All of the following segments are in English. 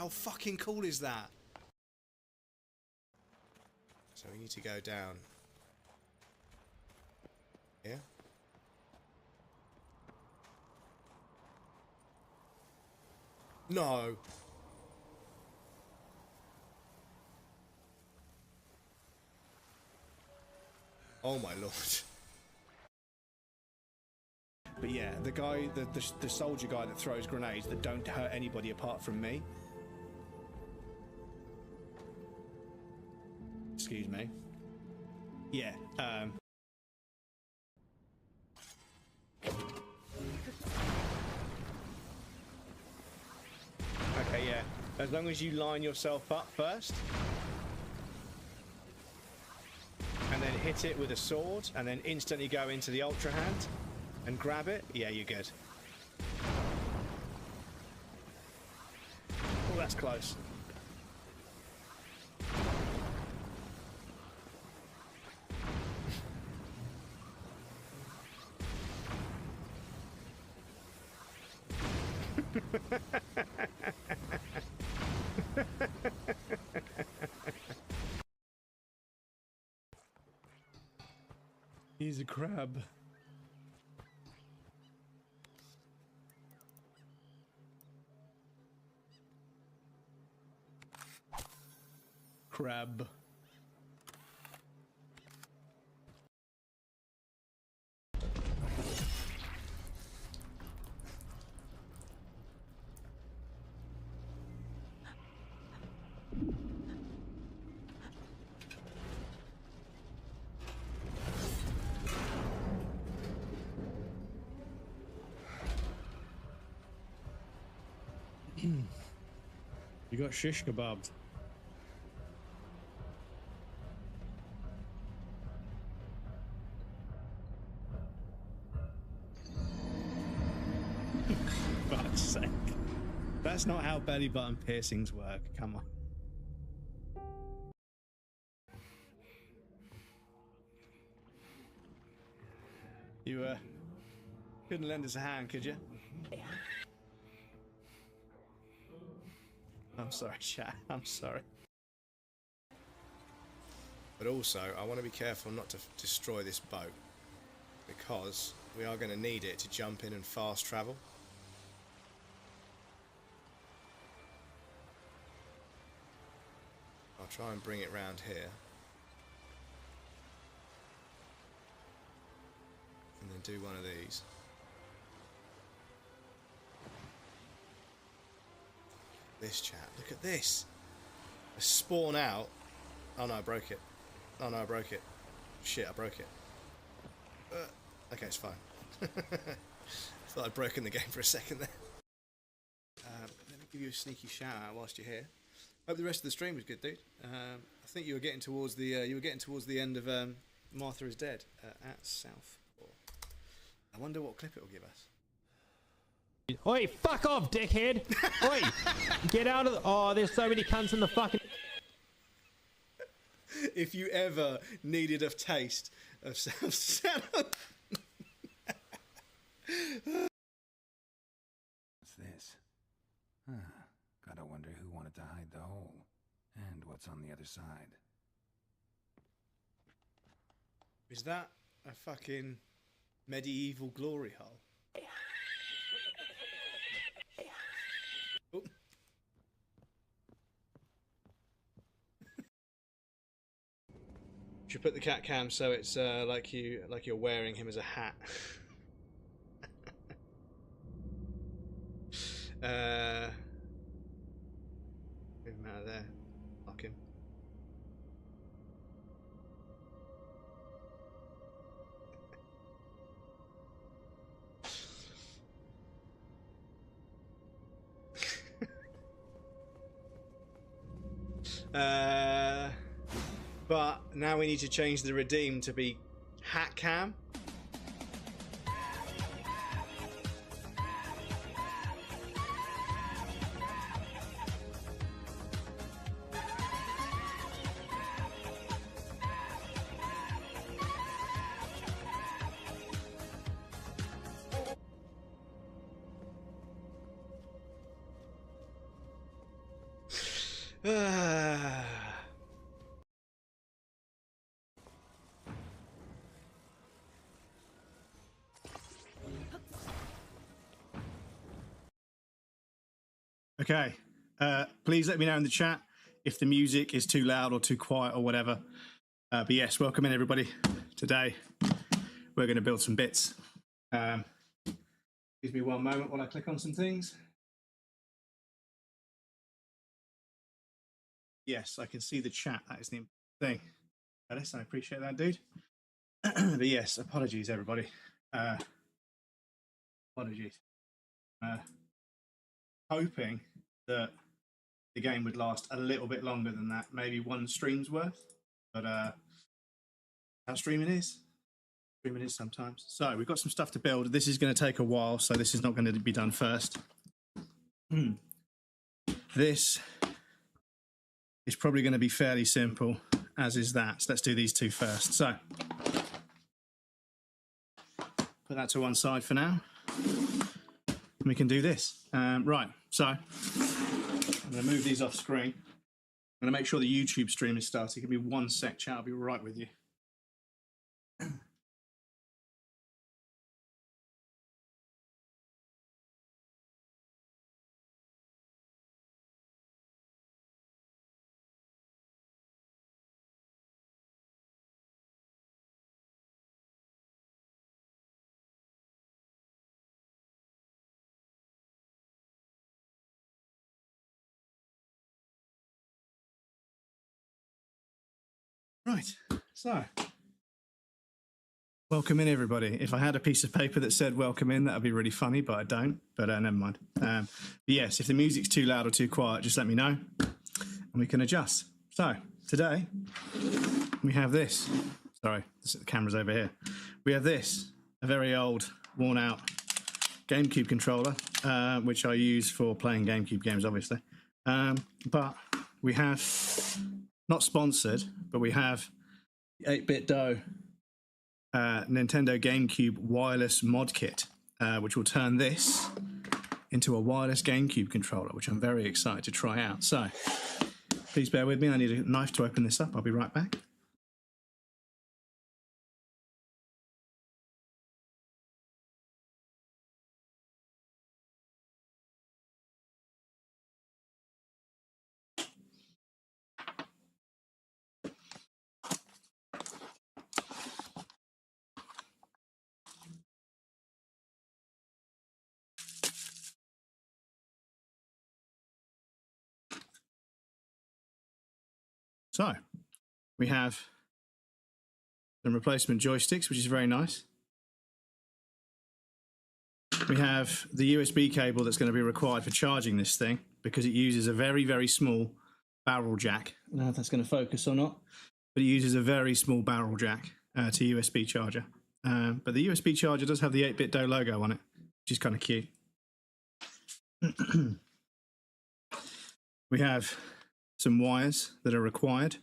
How fucking cool is that? So we need to go down here. No. Oh my lord. But yeah, the guy, the soldier guy that throws grenades that don't hurt anybody apart from me. Excuse me. Yeah, okay, yeah. As long as you line yourself up first. And then hit it with a sword, and then instantly go into the Ultra Hand and grab it. Yeah, you're good. Oh, that's close. He's a crab. Crab. You got shish kebabbed. For God's sake. That's not how belly button piercings work. Come on. You couldn't lend us a hand, could you? I'm sorry, chat. I'm sorry. But also, I want to be careful not to destroy this boat, because we are going to need it to jump in and fast travel. I'll try and bring it round here. And then do one of these. This chat, look at this. I spawn out. Oh no, I broke it. Oh no, I broke it. Shit, I broke it. Okay, it's fine. Thought I'd broken the game for a second there. Let me give you a sneaky shout out whilst you're here. Hope the rest of the stream was good, dude. I think you were getting towards the end of Martha is Dead at South. I wonder what clip it will give us. Oi, fuck off, dickhead! Oi, get out of the... Oh, there's so many cunts in the fucking... If you ever needed a taste of South South. What's this? Gotta wonder who wanted to hide the hole. And what's on the other side. Is that a fucking medieval glory hole? Oh. Should put the cat cam so it's like you're wearing him as a hat. Move him out of there. Lock him. But now we need to change the redeem to be hat cam. Okay, please let me know in the chat if the music is too loud or too quiet or whatever. But yes, welcome in everybody. Today we're going to build some bits. Give me one moment while I click on some things. Yes, I can see the chat. That is the thing. Alice, I appreciate that, dude. But yes, apologies everybody. Apologies. Hoping that the game would last a little bit longer than that, maybe one stream's worth, but how streaming is sometimes. So we've got some stuff to build. This is going to take a while, so this is not going to be done first. This is probably going to be fairly simple, as is that. So let's do these two first. So put that to one side for now. We can do this. Right, so I'm going to move these off screen. I'm going to make sure the YouTube stream is starting. Give me 1 sec, chat. I'll be right with you. Right, so welcome in everybody. If I had a piece of paper that said welcome in, that would be really funny, but I don't, but never mind. But yes, if the music's too loud or too quiet, just let me know and we can adjust. So today we have this. Sorry, the camera's over here. We have this, a very old, worn out GameCube controller, which I use for playing GameCube games, obviously. But we have, not sponsored, but we have the 8BitDo Nintendo GameCube wireless mod kit, which will turn this into a wireless GameCube controller, which I'm very excited to try out. So please bear with me. I need a knife to open this up. I'll be right back. So we have some replacement joysticks, which is very nice. We have the USB cable that's going to be required for charging this thing because it uses a very, very small barrel jack. I don't know if that's going to focus or not, but it uses a very small barrel jack to USB charger. But the USB charger does have the 8BitDo logo on it, which is kind of cute. We have some wires that are required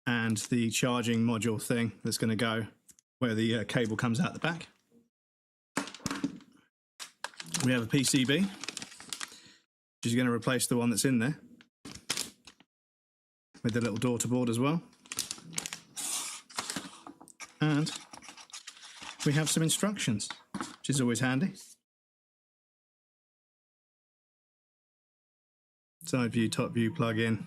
and the charging module thing that's going to go where the cable comes out the back. We have a PCB, which is going to replace the one that's in there, with the little daughter board as well. And we have some instructions, which is always handy. Side view, top view, plug in.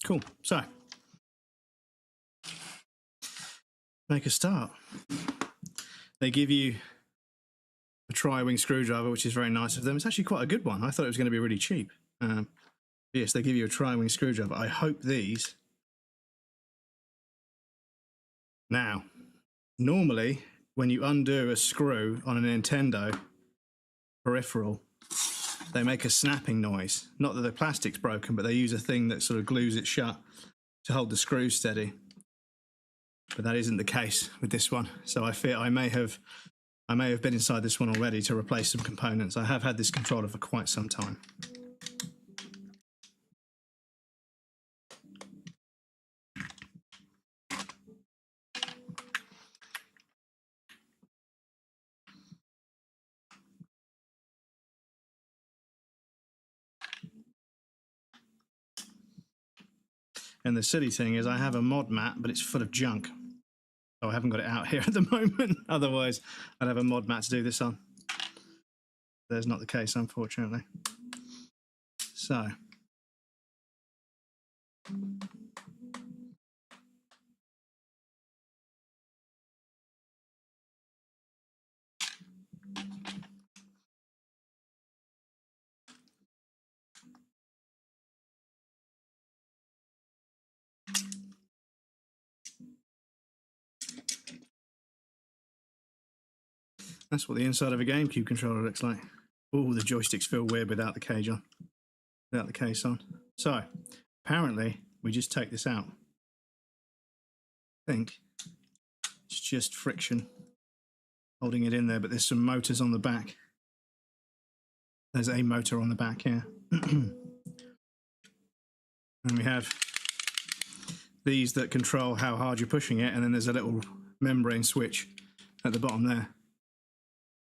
Cool. So, make a start. They give you a tri-wing screwdriver, which is very nice of them. It's actually quite a good one. I thought it was going to be really cheap. Yes, they give you a tri-wing screwdriver. I hope these. Now, normally, when you undo a screw on a Nintendo peripheral, they make a snapping noise. Not that the plastic's broken, but they use a thing that sort of glues it shut to hold the screw steady. But that isn't the case with this one. So I fear I may have been inside this one already to replace some components. I have had this controller for quite some time. And the silly thing is I have a mod mat, but it's full of junk. So I haven't got it out here at the moment. Otherwise, I'd have a mod mat to do this on. That's not the case, unfortunately. So. That's what the inside of a GameCube controller looks like. Oh, the joysticks feel weird without the cage on, without the case on. So, apparently, we just take this out. I think it's just friction holding it in there, but there's some motors on the back. There's a motor on the back here. And we have these that control how hard you're pushing it, and then there's a little membrane switch at the bottom there.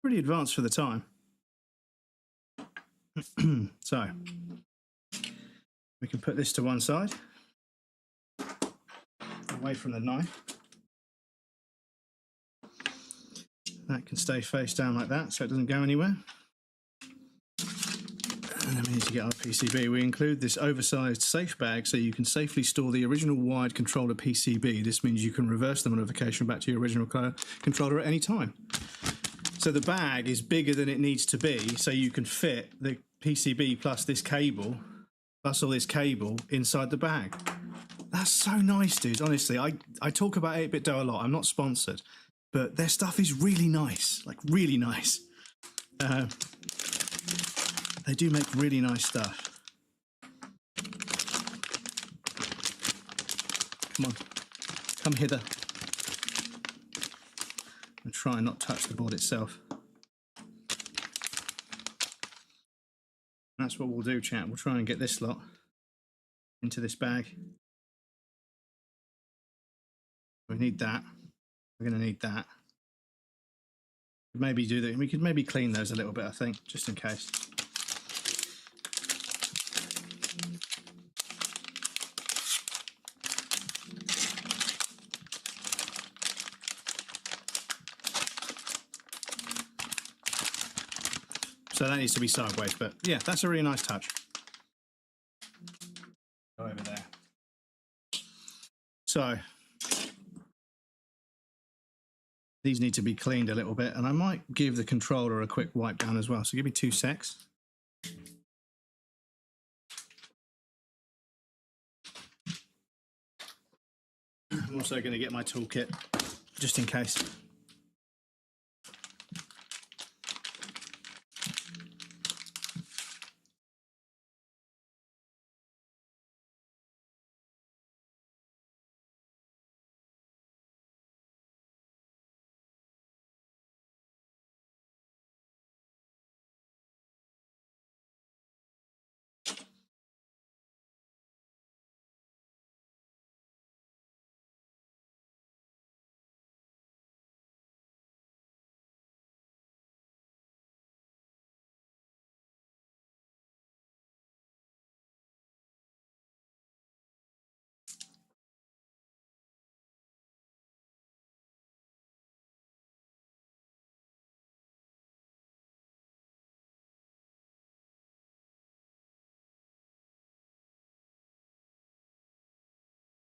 Pretty advanced for the time. So, we can put this to one side, away from the knife. That can stay face down like that, so it doesn't go anywhere. And then we need to get our PCB. We include this oversized safe bag so you can safely store the original wired controller PCB. This means you can reverse the modification back to your original controller at any time. So the bag is bigger than it needs to be, so you can fit the PCB plus this cable, plus all this cable inside the bag. That's so nice, dude. Honestly, I talk about 8BitDo a lot. I'm not sponsored, but their stuff is really nice, like really nice. They do make really nice stuff. Come on, come hither. And try and not touch the board itself. That's what we'll do, chat. We'll try and get this lot into this bag. We need that. We're going to need that. Maybe do that. We could maybe clean those a little bit, I think, just in case. So that needs to be sideways, but yeah, that's a really nice touch. Go over there. So these need to be cleaned a little bit, and I might give the controller a quick wipe down as well. So give me 2 secs. I'm also going to get my toolkit just in case.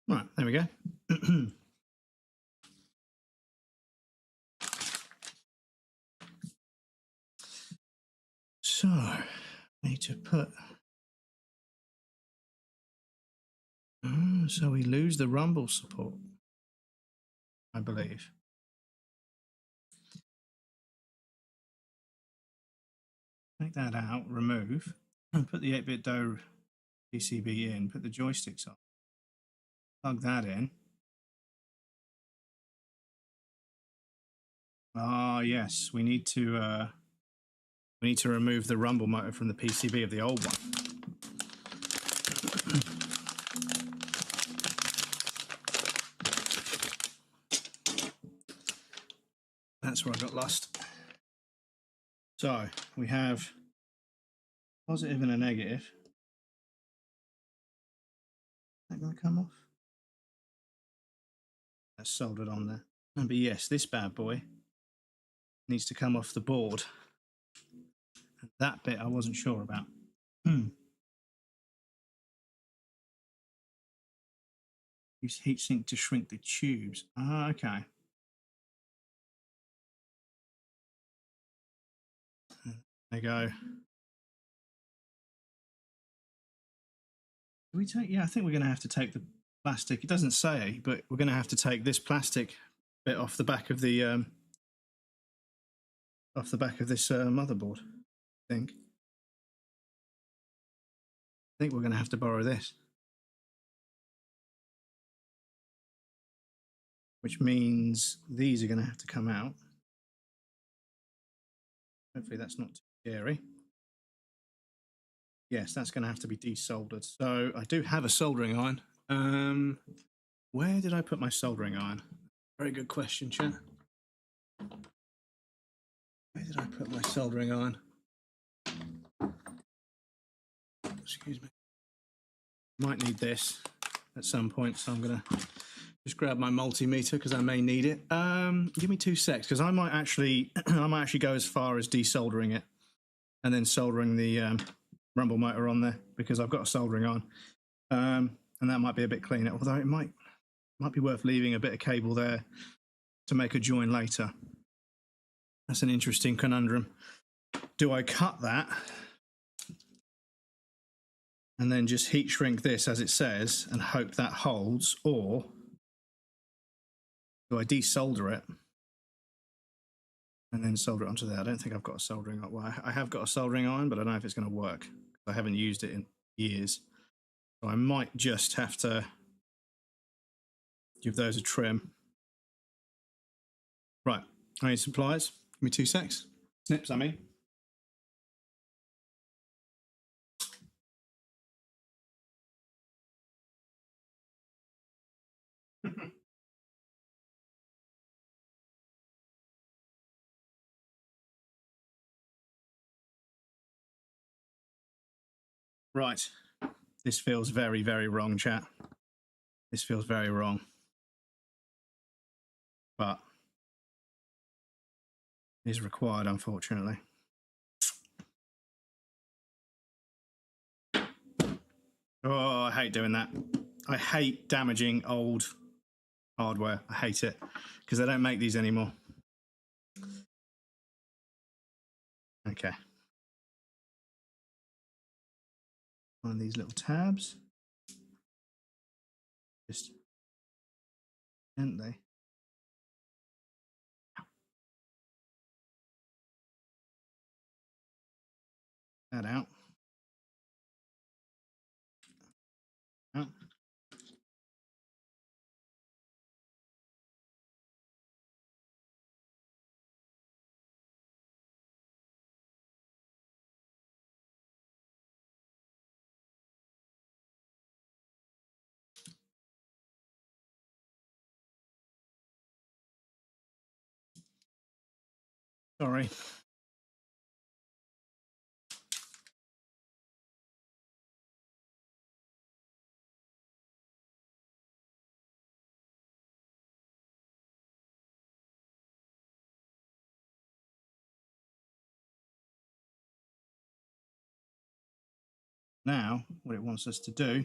Right, there we go. So, I need to put... so we lose the rumble support, I believe. Take that out, remove, and put the 8BitDo PCB in, put the joysticks on. Plug that in. Ah, yes, we need to remove the rumble motor from the PCB of the old one. That's where I got lost. So we have positive and a negative. that going to come off? That's soldered on there. But yes, this bad boy needs to come off the board. That bit I wasn't sure about. Use heatsink to shrink the tubes. Ah, okay. There you go. Do we take? Yeah, I think we're going to have to take the plastic. It doesn't say, but we're going to have to take this plastic bit off the back of the this motherboard. I think we're going to have to borrow this, which means these are going to have to come out. Hopefully that's not too scary. Yes, that's going to have to be desoldered. So I do have a soldering iron. Where did I put my soldering iron? Very good question, chat. Where did I put my soldering iron? Excuse me. Might need this at some point, so I'm going to just grab my multimeter because I may need it. Give me 2 secs because I might actually go as far as desoldering it and then soldering the rumble motor on there because I've got a soldering iron, and that might be a bit cleaner. Although it might be worth leaving a bit of cable there to make a join later. That's an interesting conundrum. Do I cut that and then just heat shrink this as it says and hope that holds, or do I desolder it and then solder it onto there? I don't think I've got a soldering iron. Well, I have got a soldering iron, but I don't know if it's going to work. I haven't used it in years. So I might just have to give those a trim. Right, I need some pliers. Give me 2 secs. Snips, I mean. Right, this feels very, very wrong, chat. This feels very wrong. But it is required, unfortunately. Oh, I hate doing that. I hate damaging old hardware. I hate it because they don't make these anymore. Okay. Find these little tabs. Just gently. That out. Out. Sorry. Now, what it wants us to do,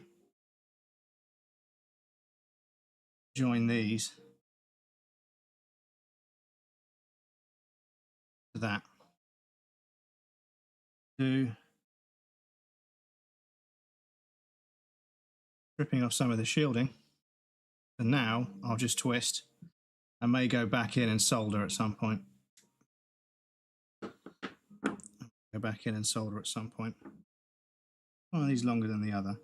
join these to that. Stripping off some of the shielding. And now I'll just twist and may go back in and solder at some point. Go back in and solder at some point. One of these longer than the other.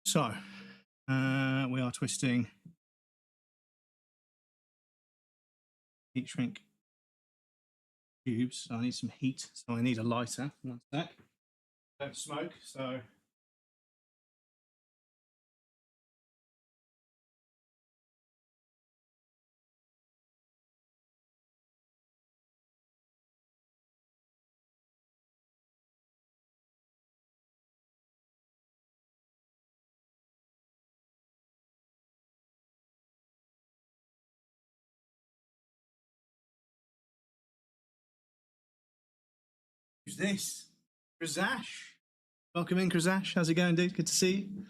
So, we are twisting heat shrink tubes. So I need some heat. So I need a lighter. 1 sec. Don't smoke, so Who's this? Krazash. Welcome in, Krazash. How's it going, dude? Good to see you.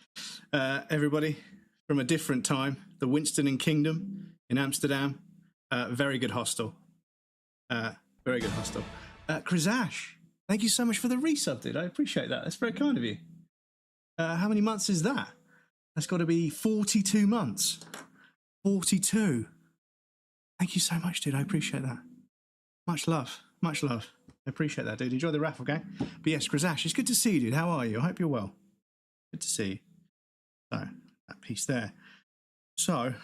Everybody from a different time. The Winston and Kingdom in Amsterdam. Very good hostel. Very good hostel. Krazash, thank you so much for the resub, dude. I appreciate that. That's very kind of you. How many months is that? That's got to be 42 months. 42. Thank you so much, dude. I appreciate that. Much love. Much love. I appreciate that, dude. Enjoy the raffle, okay? But yes, Krazash, it's good to see you, dude. How are you? I hope you're well. Good to see you. So, that piece there. So,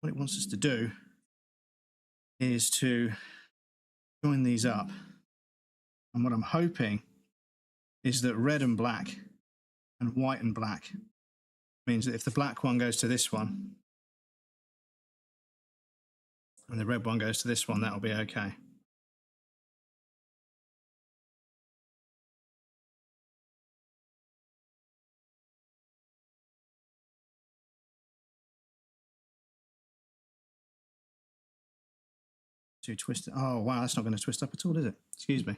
what it wants us to do is to join these up. And what I'm hoping is that red and black and white and black means that if the black one goes to this one and the red one goes to this one, that'll be okay. To twist it. Oh, wow, that's not going to twist up at all, is it? Excuse me.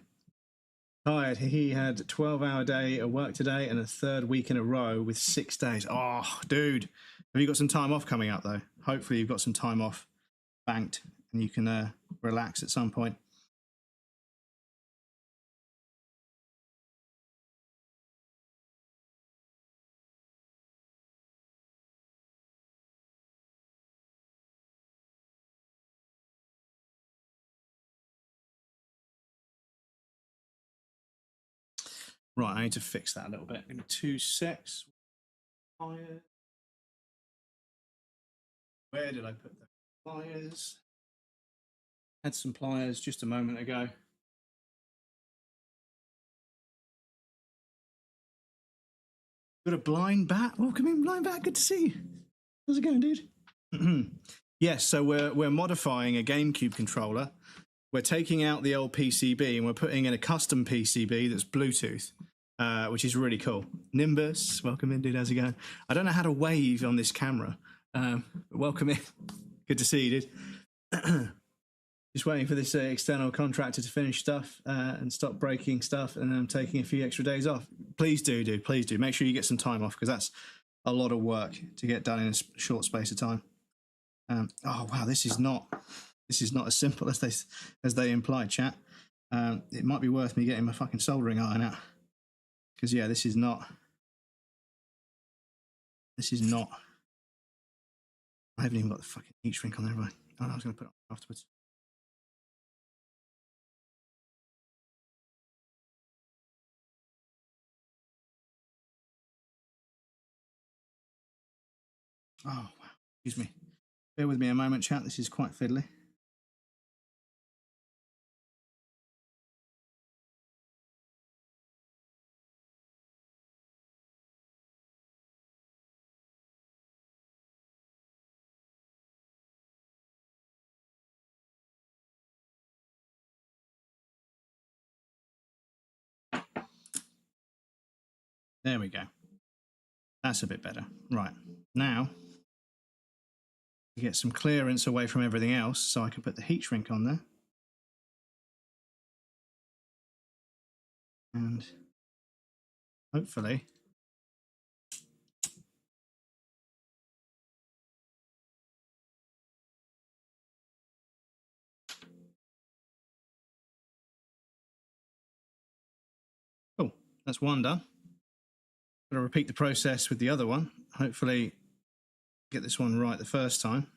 Tired. He had a 12-hour day at work today and a third week in a row with 6 days. Oh, dude. Have you got some time off coming up, though? Hopefully you've got some time off banked and you can relax at some point. Right, I need to fix that a little bit. Give me 2 secs. Where did I put the pliers? Had some pliers just a moment ago. Got a blind bat. Welcome in, blind bat. Good to see you. How's it going, dude? Yes, so we're modifying a GameCube controller. We're taking out the old PCB and we're putting in a custom PCB that's Bluetooth, which is really cool. Nimbus, welcome in, dude. How's it going? I don't know how to wave on this camera. But welcome in. Good to see you, dude. Just waiting for this external contractor to finish stuff and stop breaking stuff, and I'm taking a few extra days off. Please do, dude. Please do. Make sure you get some time off because that's a lot of work to get done in a short space of time. Oh wow, this is not as simple as they imply, chat. It might be worth me getting my fucking soldering iron out because yeah, this is not. I haven't even got the fucking heat shrink on there, have I? Oh, no, I was going to put it on afterwards. Oh, wow. Excuse me. Bear with me a moment, chat. This is quite fiddly. There we go. That's a bit better. Right. Now, to get some clearance away from everything else so I can put the heat shrink on there. And hopefully cool, that's one done. Gonna repeat the process with the other one. Hopefully get this one right the first time.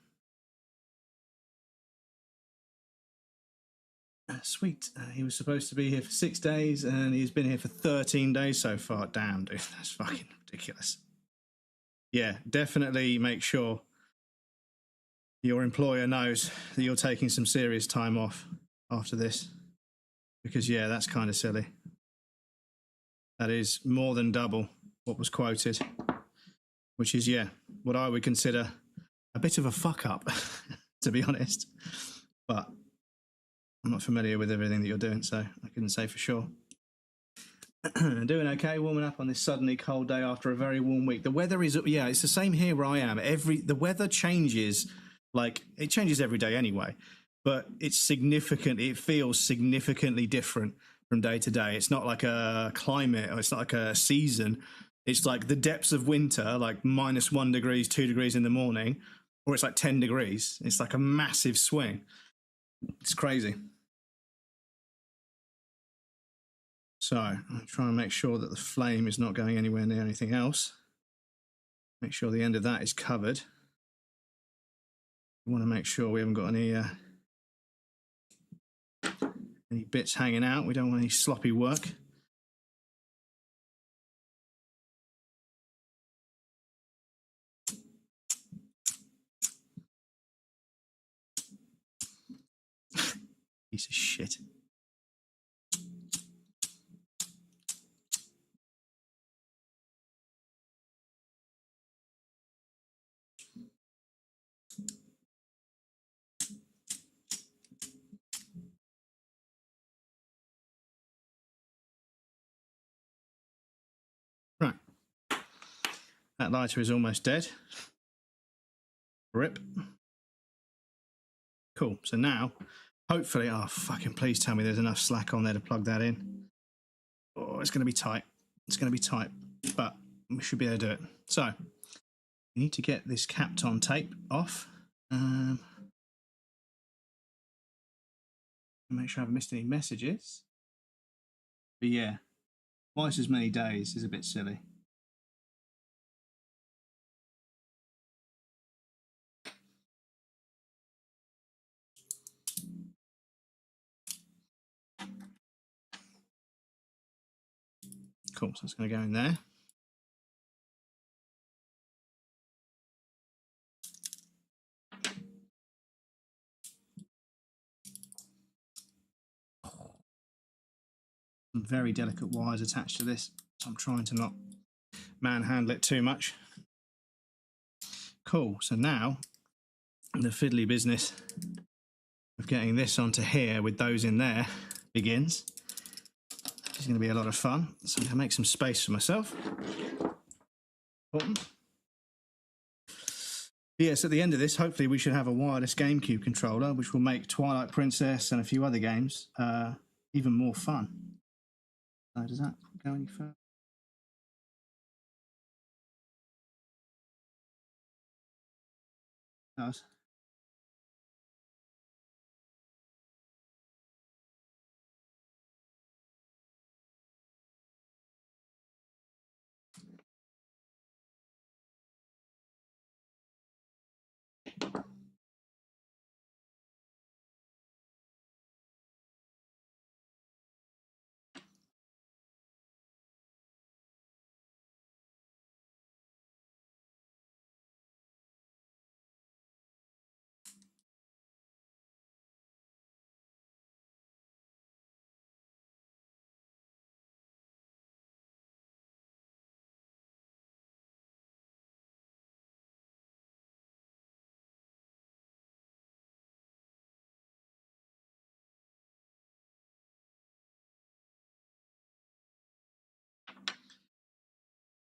Sweet. He was supposed to be here for 6 days and he's been here for 13 days so far. Damn, dude, that's fucking ridiculous. Yeah, definitely make sure your employer knows that you're taking some serious time off after this. Because, yeah, that's kind of silly. That is more than double what was quoted. Which is, yeah, what I would consider a bit of a fuck up, to be honest. But I'm not familiar with everything that you're doing, so I couldn't say for sure. Doing okay, warming up on this suddenly cold day after a very warm week. The weather is, yeah, it's the same here where I am. The weather changes, like, it changes every day anyway. but it's significant. It feels significantly different from day to day. It's not like a climate, or it's not like a season. It's like the depths of winter, like -1 degrees, 2 degrees in the morning, or it's like 10 degrees. It's like a massive swing. It's crazy. So I'm trying to make sure that the flame is not going anywhere near anything else. Make sure the end of that is covered. We want to make sure we haven't got any bits hanging out. We don't want any sloppy work. Piece of shit. Right. That lighter is almost dead. Rip. Cool. So now, hopefully, oh, fucking please tell me there's enough slack on there to plug that in. Oh, it's going to be tight. It's going to be tight, but we should be able to do it. So, we need to get this capped on tape off. Make sure I haven't missed any messages. But yeah, twice as many days is a bit silly. Cool, so it's going to go in there. Some very delicate wires attached to this, so I'm trying to not manhandle it too much. Cool, so now the fiddly business of getting this onto here with those in there begins. It's going to be a lot of fun, so I'm going to make some space for myself. Important. Yes, at the end of this, hopefully we should have a wireless GameCube controller, which will make Twilight Princess and a few other games even more fun. Does that go any further? Does.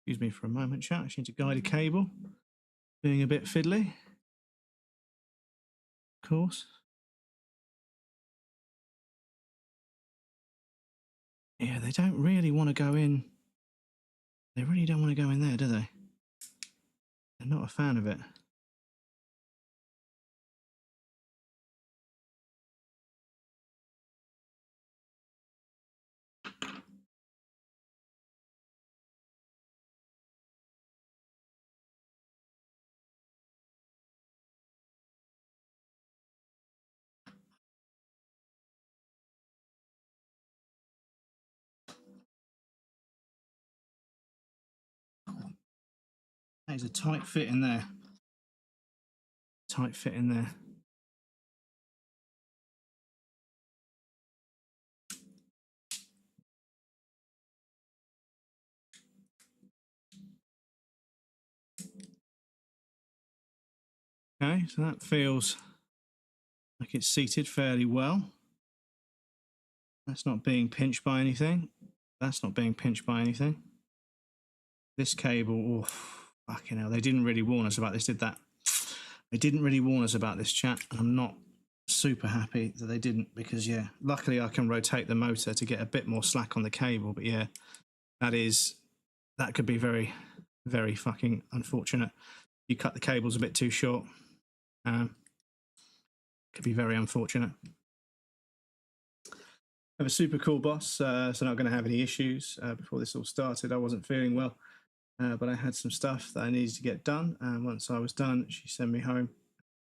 Excuse me for a moment, chat. I just need to guide a cable. Being a bit fiddly. Of course. Yeah, they don't really want to go in. They really don't want to go in there, do they? They're not a fan of it. There's a tight fit in there. Tight fit in there. Okay, so that feels like it's seated fairly well. That's not being pinched by anything. That's not being pinched by anything. This cable, oh, fucking hell. They didn't really warn us about this, did that? They didn't really warn us about this, chat. And I'm not super happy that they didn't, because yeah, luckily I can rotate the motor to get a bit more slack on the cable, but yeah, that could be very, very fucking unfortunate. You cut the cables a bit too short. Could be very unfortunate. I have a super cool boss, so not going to have any issues. Before this all started, I wasn't feeling well, but I had some stuff that I needed to get done, and once I was done, she sent me home,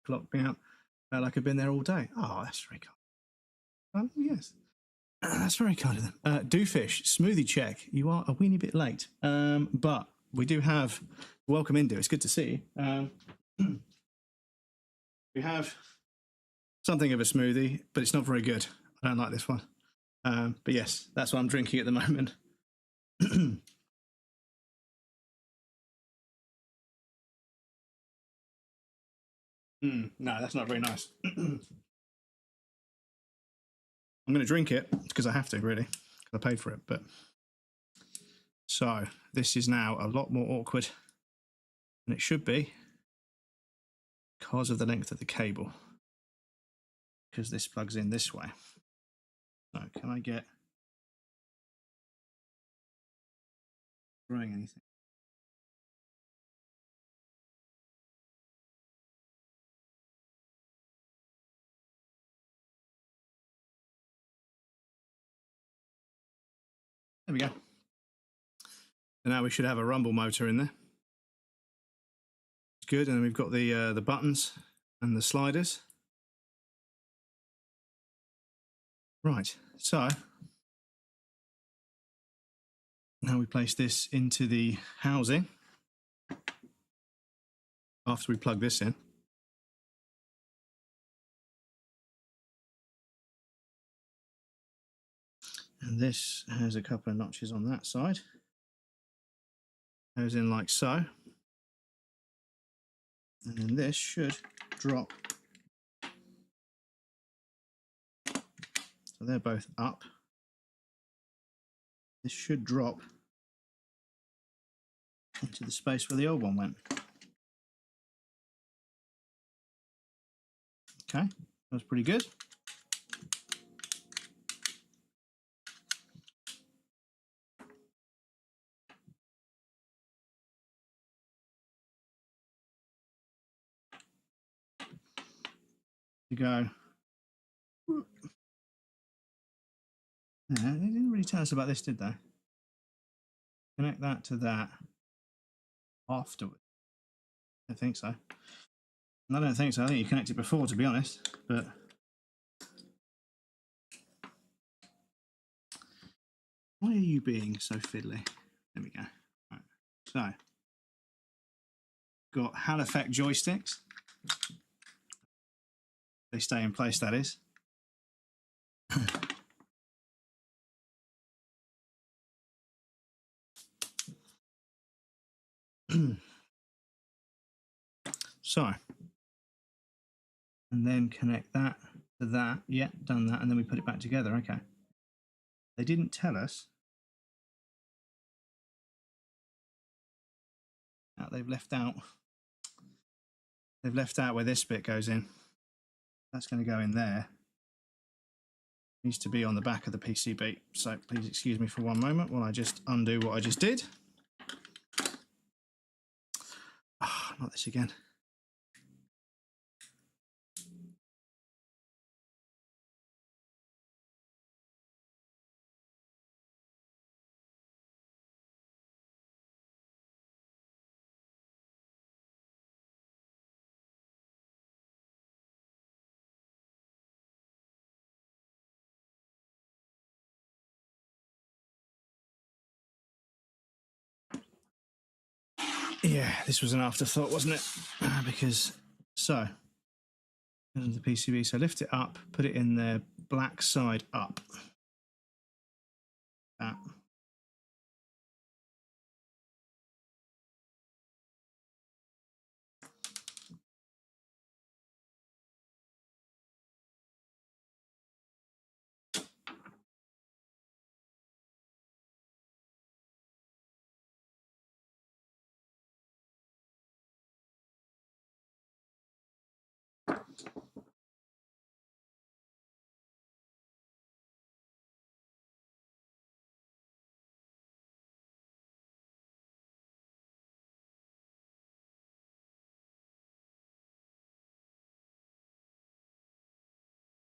locked me out, like I've been there all day. Oh, that's very kind. Yes. That's very kind of them. Doofish, smoothie check. You are a weeny bit late, but we do have welcome in. It's good to see you. We have something of a smoothie, but it's not very good. I don't like this one. But yes, that's what I'm drinking at the moment. No, that's not very nice. I'm going to drink it because I have to, really, because I paid for it. But so this is now a lot more awkward than it should be because of the length of the cable. Because this plugs in this way. So can I get throwing anything? There we go. And now we should have a rumble motor in there. It's good, and then we've got the buttons and the sliders. Right, so now we place this into the housing after we plug this in. And this has a couple of notches on that side. Goes in like so. And then this should drop. So they're both up. This should drop into the space where the old one went. Okay, that's pretty good. To go. Yeah, they didn't really tell us about this, did they? Connect that to that afterward. I think so. I don't think so. I think you connected before, to be honest. But why are you being so fiddly? There we go. Right. So, got Hal effect joysticks. They stay in place, that is. So, and then connect that to that. Yeah, done that. And then we put it back together. Okay. They didn't tell us. They've left out where this bit goes in. That's going to go in there. Needs to be on the back of the PCB. So please excuse me for one moment while I just undo what I just did. Oh, not this again. Yeah, this was an afterthought, wasn't it? Because, so, the PCB, so lift it up, put it in there, black side up. That.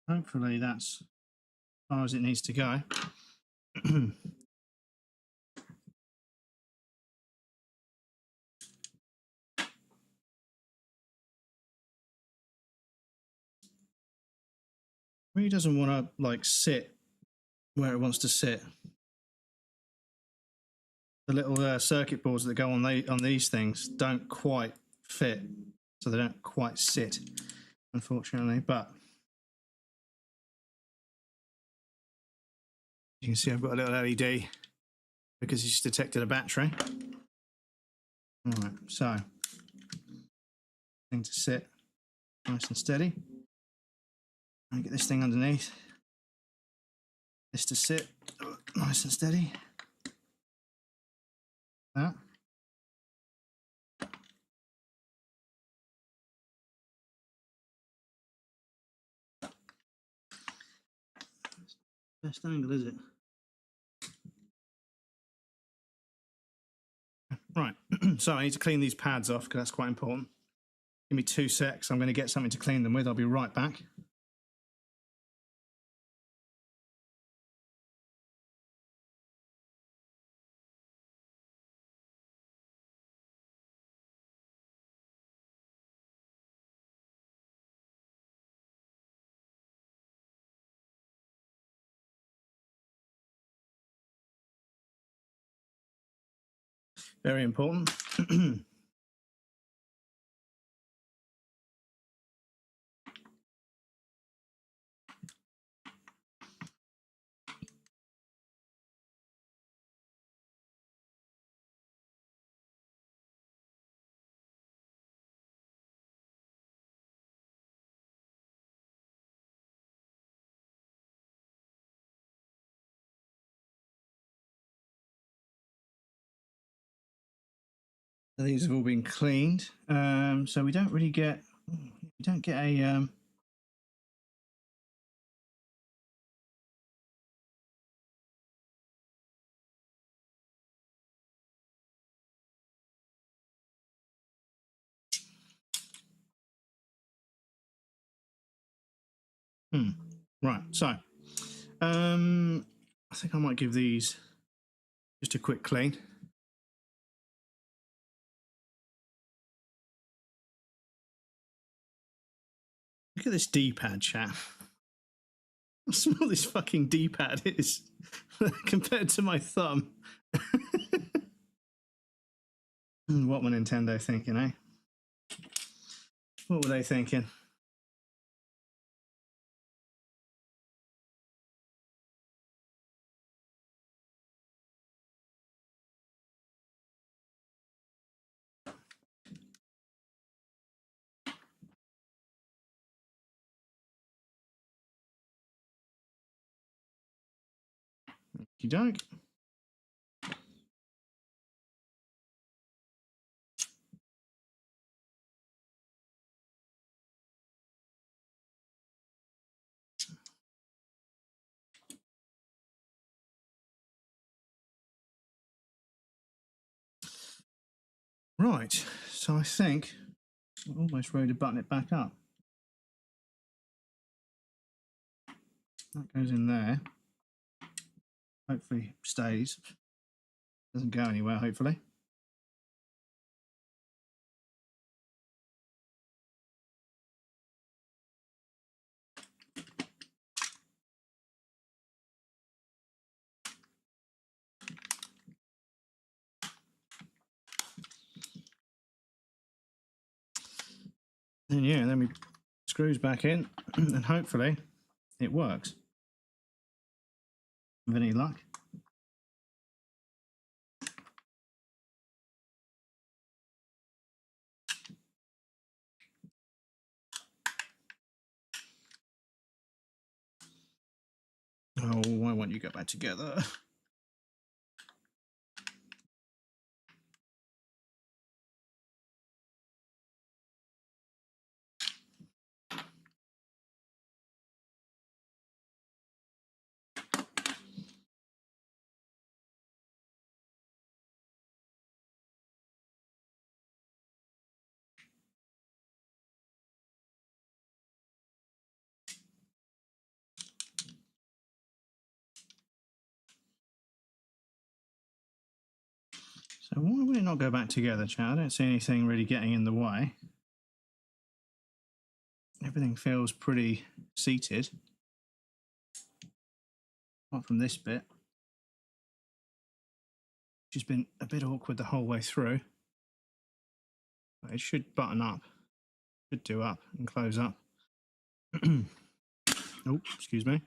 Hopefully that's as far as it needs to go. Really doesn't want to like sit where it wants to sit. The little circuit boards that go on these things don't quite fit, so they don't quite sit, unfortunately. But you can see I've got a little LED because it's detected a battery. All right, so thing to sit nice and steady. And get this thing underneath. This to sit nice and steady. That. Best angle, is it? Right, so I need to clean these pads off because that's quite important. Give me 2 secs. I'm going to get something to clean them with. I'll be right back. Very important. These have all been cleaned, so we don't really get a right. So I think I might give these just a quick clean. Look at this D-pad, chat. How small this fucking D-pad is compared to my thumb. What were Nintendo thinking, eh? What were they thinking? You don't. Right. So I think I'm almost ready to button it back up. That goes in there. Hopefully stays. Doesn't go anywhere, hopefully. And yeah, then we screws back in and hopefully it works. With any luck. Oh, why won't you get back together? Why not go back together, chat? I don't see anything really getting in the way. Everything feels pretty seated. Apart from this bit, which has been a bit awkward the whole way through. But it should button up. Should do up and close up. Oh, excuse me.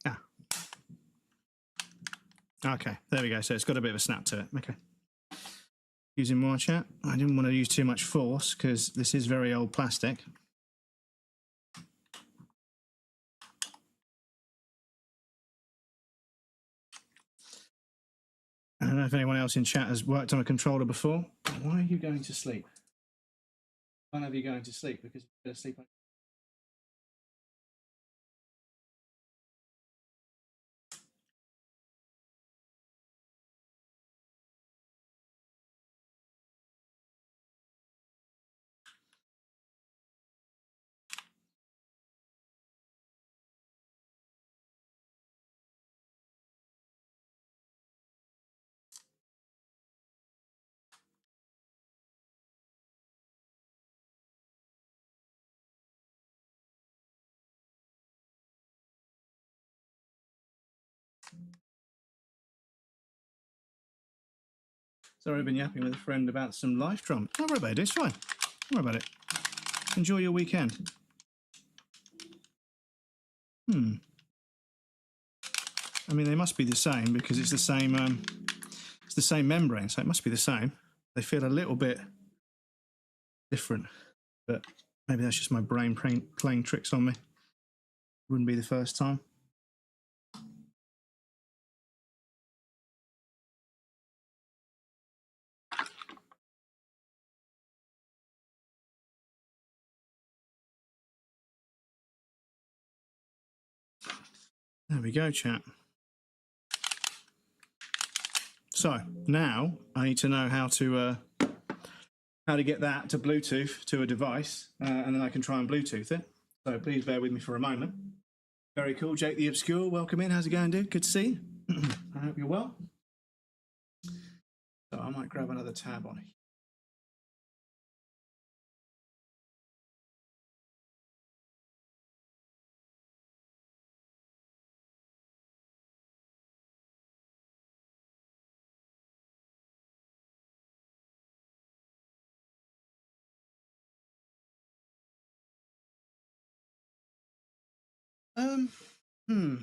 Ah. Okay, there we go. So it's got a bit of a snap to it. Okay. Using more chat. I didn't want to use too much force because this is very old plastic. I don't know if anyone else in chat has worked on a controller before. Why are you going to sleep? Why are you going to sleep? Because you're going to sleep. Sorry, I've been yapping with a friend about some live drum. Don't worry about it, it's fine. Don't worry about it. Enjoy your weekend. I mean, they must be the same because it's the same membrane, so it must be the same. They feel a little bit different, but maybe that's just my brain playing tricks on me. Wouldn't be the first time. There we go, chat. So now I need to know how to get that to Bluetooth to a device, and then I can try and Bluetooth it. So please bear with me for a moment. Very cool, Jake the Obscure. Welcome in. How's it going, dude? Good to see you. I hope you're well. So I might grab another tab on it.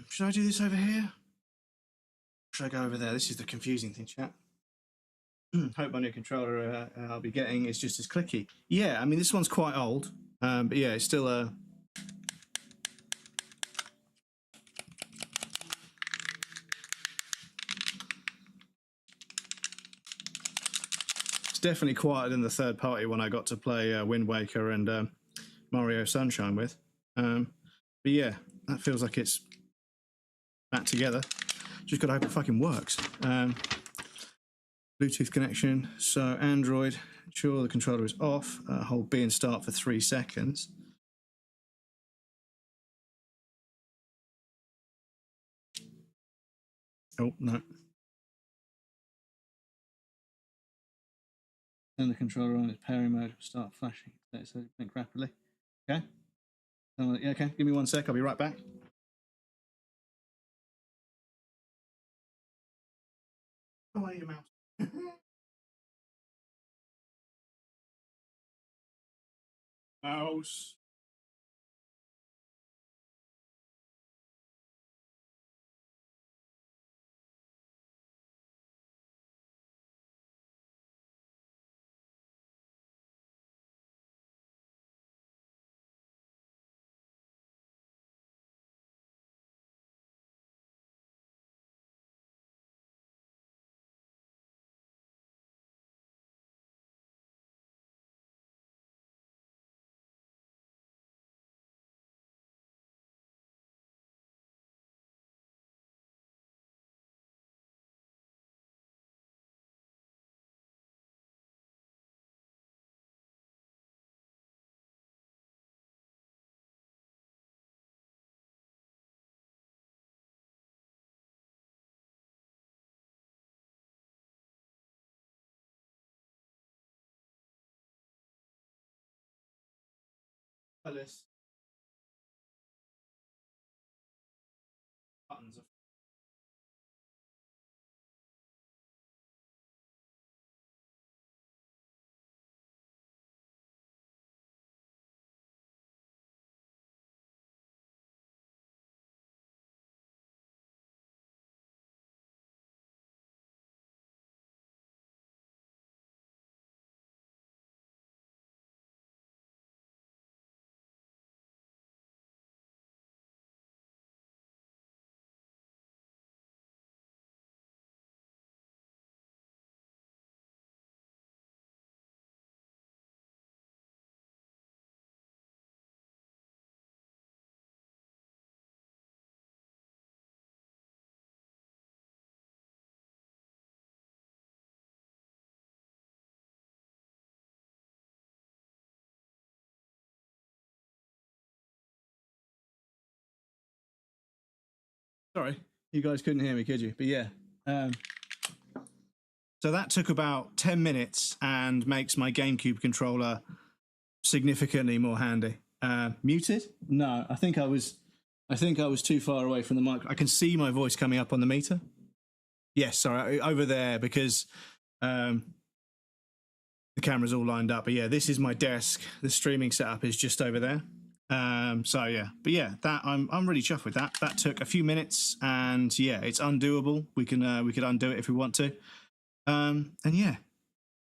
Should I do this over here? Should I go over there? This is the confusing thing, chat. Hope my new controller I'll be getting is just as clicky. Yeah, I mean, this one's quite old, but yeah, it's still it's definitely quieter than the third party one I got to play Wind Waker and Mario Sunshine with. But yeah, that feels like it's back together. Just gotta hope it fucking works. Bluetooth connection. So Android, sure, the controller is off. Hold B and start for 3 seconds. Oh, no. Turn the controller on its pairing mode, start flashing. So think rapidly. Okay. Yeah, okay, give me 1 sec, I'll be right back. Away your mouse. Mouse. Alice. Buttons. Sorry, you guys couldn't hear me, could you? But yeah. So that took about 10 minutes and makes my GameCube controller significantly more handy. Muted? No, I think I was too far away from the mic. I can see my voice coming up on the meter. Yes, sorry, over there because the camera's all lined up. But yeah, this is my desk. The streaming setup is just over there. So yeah, but yeah, that I'm really chuffed with that. That took a few minutes, and yeah, it's undoable. We could undo it if we want to. And yeah,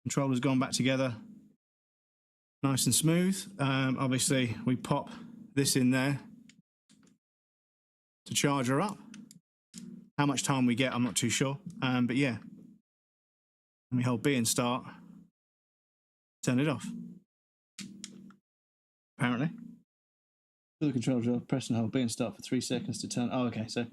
controller's gone back together, nice and smooth. Obviously, we pop this in there to charge her up. How much time we get, I'm not too sure. But yeah, let me hold B and start. Turn it off. Apparently. The controller, press and hold B and start for 3 seconds to turn. Oh, okay. So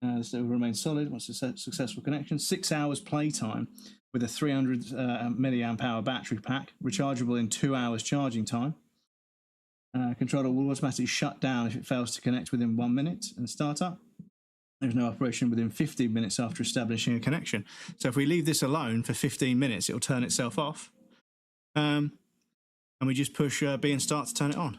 this will remain solid once a successful connection. 6 hours playtime with a 300 milliamp hour battery pack, rechargeable in 2 hours charging time. Controller will automatically shut down if it fails to connect within 1 minute and start up. There's no operation within 15 minutes after establishing a connection. So if we leave this alone for 15 minutes, it'll turn itself off. And we just push B and start to turn it on.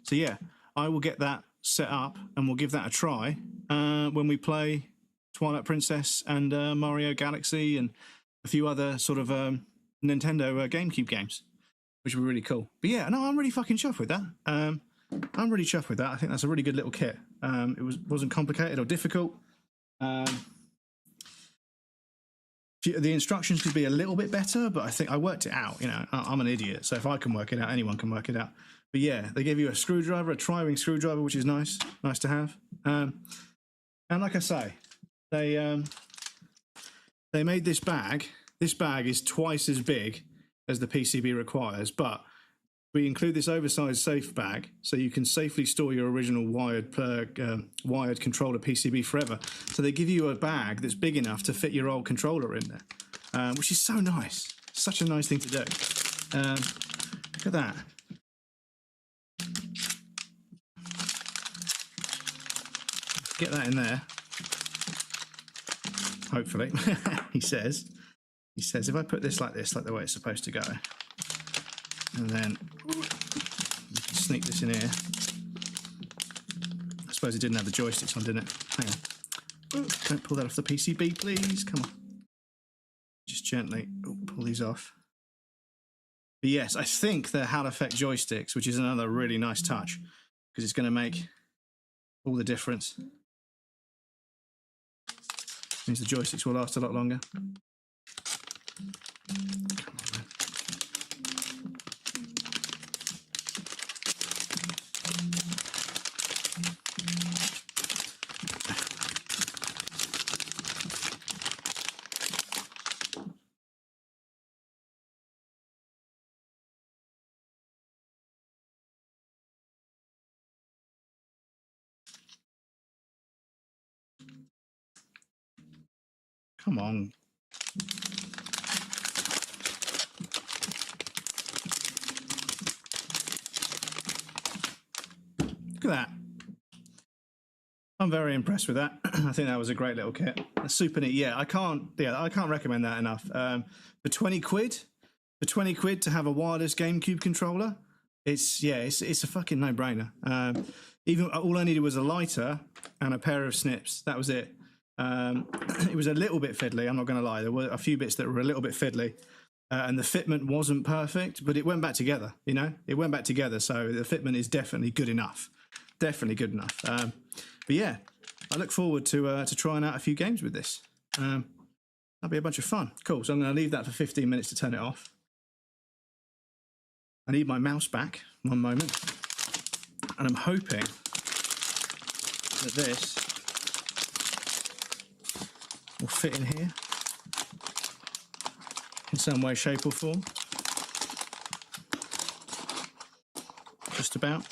So yeah, I will get that set up and we'll give that a try when we play Twilight Princess and Mario Galaxy and a few other sort of Nintendo GameCube games, which would be really cool. But yeah, no, I'm really fucking chuffed with that. I'm really chuffed with that. I think that's a really good little kit. It wasn't complicated or difficult. The instructions could be a little bit better, but I think I worked it out. You know, I'm an idiot, so if I can work it out, anyone can work it out. But yeah, they give you a screwdriver, a tri-ring screwdriver, which is nice to have. And like I say, they made this bag. This bag is twice as big as the PCB requires, but we include this oversized safe bag so you can safely store your original wired controller PCB forever. So they give you a bag that's big enough to fit your old controller in there, which is so nice. Such a nice thing to do. Look at that. Get that in there. Hopefully, he says. He says if I put this like the way it's supposed to go, and then sneak this in here. I suppose it didn't have the joysticks on, didn't it? Hang on. Ooh, don't pull that off the PCB, please. Come on. Just gently pull these off. But yes, I think they're Hal Effect joysticks, which is another really nice touch because it's going to make all the difference. Means the joysticks will last a lot longer. Come on. Look at that. I'm very impressed with that. I think that was a great little kit. Super neat. Yeah, I can't recommend that enough. For 20 quid to have a wireless GameCube controller, It's a fucking no-brainer. Even all I needed was a lighter and a pair of snips. That was it. It was a little bit fiddly, I'm not going to lie. There were a few bits that were a little bit fiddly, and the fitment wasn't perfect, but it went back together, you know? It went back together, so the fitment is definitely good enough. Definitely good enough. But yeah, I look forward to trying out a few games with this. That'll be a bunch of fun. Cool, so I'm going to leave that for 15 minutes to turn it off. I need my mouse back, one moment. And I'm hoping that this will fit in here in some way, shape or form. Just about.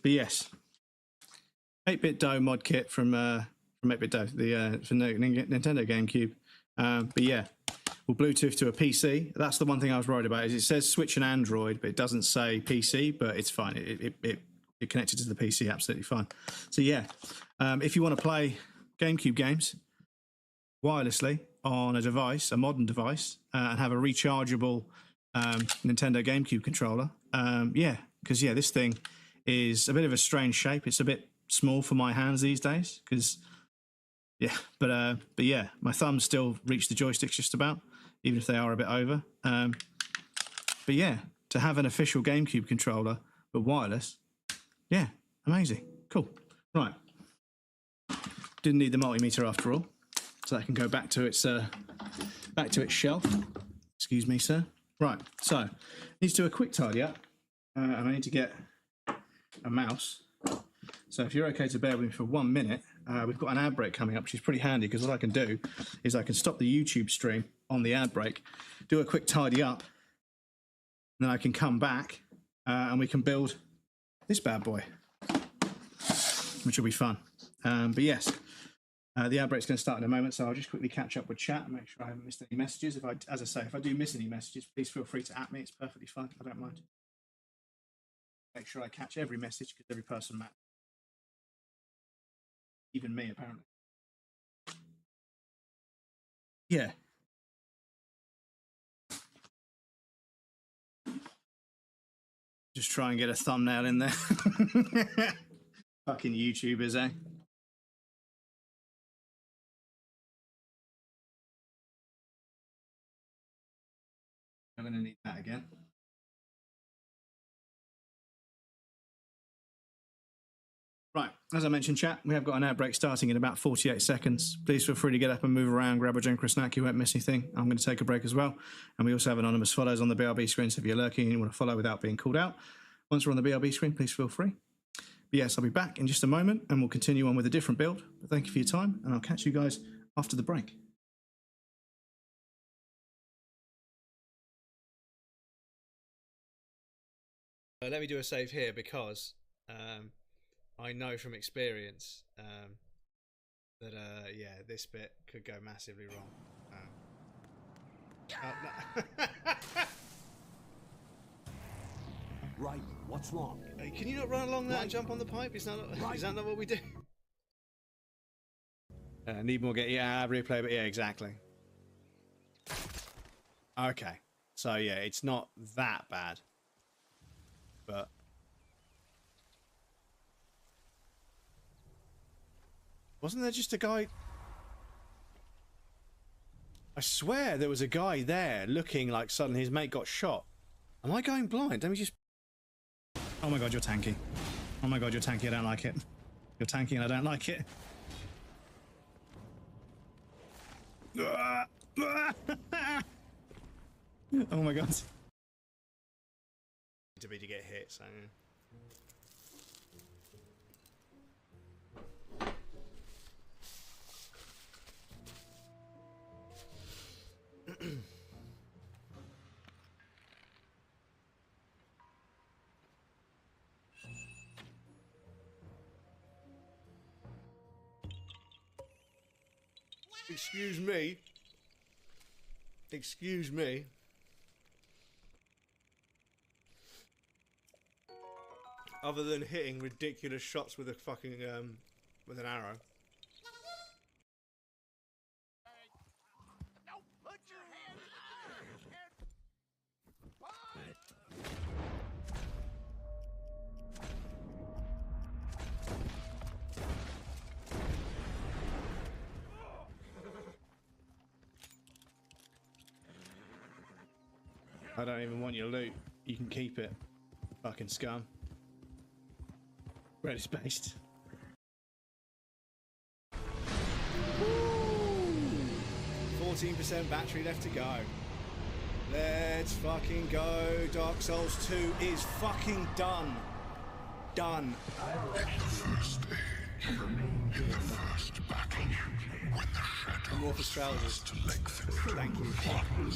But yes, 8BitDo mod kit from 8BitDo, for Nintendo GameCube. But yeah, we'll Bluetooth to a PC. That's the one thing I was worried about. Is it says Switch and Android, but it doesn't say PC. But it's fine. It connected to the PC absolutely fine. So yeah, if you want to play GameCube games wirelessly on a device, a modern device, and have a rechargeable Nintendo GameCube controller, yeah, because yeah, this thing is a bit of a strange shape. It's a bit small for my hands these days, because yeah, but yeah, my thumbs still reach the joysticks just about, even if they are a bit over. But yeah, to have an official GameCube controller but wireless, yeah, amazing, cool. Right, didn't need the multimeter after all, so that can go back to its shelf. Excuse me, sir. Right, so need to do a quick tidy up, and I need to get a mouse. So if you're okay to bear with me for 1 minute, we've got an ad break coming up, which is pretty handy, because what I can do is I can stop the YouTube stream on the ad break, do a quick tidy up, and then I can come back and we can build this bad boy, which will be fun. But yes, the ad break's going to start in a moment, so I'll just quickly catch up with chat and make sure I haven't missed any messages. As I say, if I do miss any messages, please feel free to at me. It's perfectly fine. I don't mind. Make sure I catch every message, because every person matters. Even me, apparently. Yeah. Just try and get a thumbnail in there. Fucking YouTubers, eh? I'm going to need that again. Right, as I mentioned, chat, we have got an ad break starting in about 48 seconds. Please feel free to get up and move around, grab a drink or a snack. You won't miss anything. I'm going to take a break as well. And we also have anonymous follows on the BRB screen, so if you're lurking and you want to follow without being called out, once we're on the BRB screen, please feel free. But yes, I'll be back in just a moment, and we'll continue on with a different build. But thank you for your time, and I'll catch you guys after the break. Let me do a save here, because I know from experience that yeah, this bit could go massively wrong. No. Right, what's wrong? Hey, can you not run along that and jump on the pipe? Is that not what we do? Need more replay, but yeah, exactly. Okay, so yeah, it's not that bad, but wasn't there just a guy? I swear there was a guy there looking like suddenly his mate got shot. Am I going blind? Let me just... Oh my god, you're tanky. Oh my god, you're tanky, I don't like it. You're tanky and I don't like it. Oh my god. To be to get hit, so... Excuse me. Excuse me. Other than hitting ridiculous shots with a fucking with an arrow. Don't put your hands up! I don't even want your loot. You can keep it. Fucking scum. Red is based. 14% battery left to go. Let's fucking go. Dark Souls 2 is fucking done. Done. In the first age, in the first battle, when the shadows Amorphous trousers. first lengthened, Thank you. one